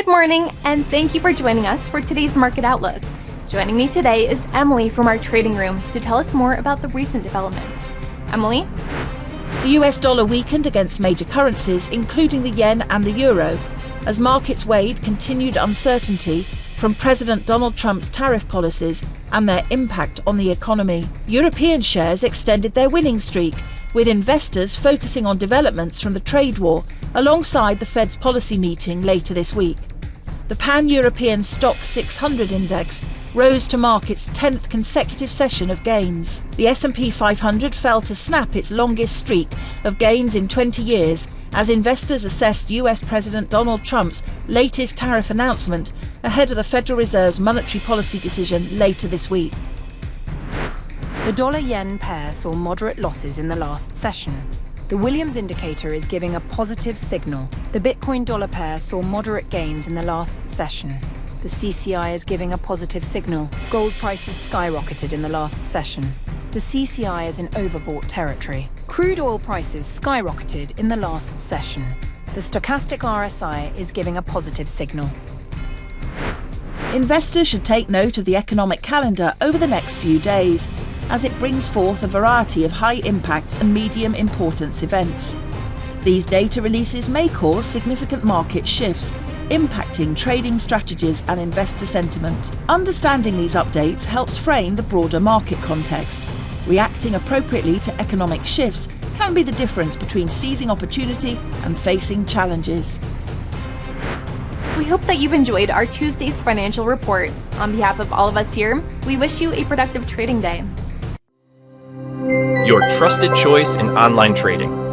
Good morning, and thank you for joining us for today's Market Outlook. Joining me today is Emily from our trading room to tell us more about the recent developments. Emily? The US dollar weakened against major currencies, including the yen and the euro, as markets weighed continued uncertainty from President Donald Trump's tariff policies and their impact on the economy. European shares extended their winning streak, with investors focusing on developments from the trade war alongside the Fed's policy meeting later this week. The Pan-European Stock 600 index rose to mark its 10th consecutive session of gains. The S&P 500 fell to snap its longest streak of gains in 20 years as investors assessed US President Donald Trump's latest tariff announcement ahead of the Federal Reserve's monetary policy decision later this week. The dollar-yen pair saw moderate losses in the last session. The Williams indicator is giving a positive signal. The Bitcoin-dollar pair saw moderate gains in the last session. The CCI is giving a positive signal. Gold prices skyrocketed in the last session. The CCI is in overbought territory. Crude oil prices skyrocketed in the last session. The stochastic RSI is giving a positive signal. Investors should take note of the economic calendar over the next few days, as it brings forth a variety of high-impact and medium-importance events. These data releases may cause significant market shifts, impacting trading strategies and investor sentiment. Understanding these updates helps frame the broader market context. Reacting appropriately to economic shifts can be the difference between seizing opportunity and facing challenges. We hope that you've enjoyed our Tuesday's financial report. On behalf of all of us here, we wish you a productive trading day. Your trusted choice in online trading.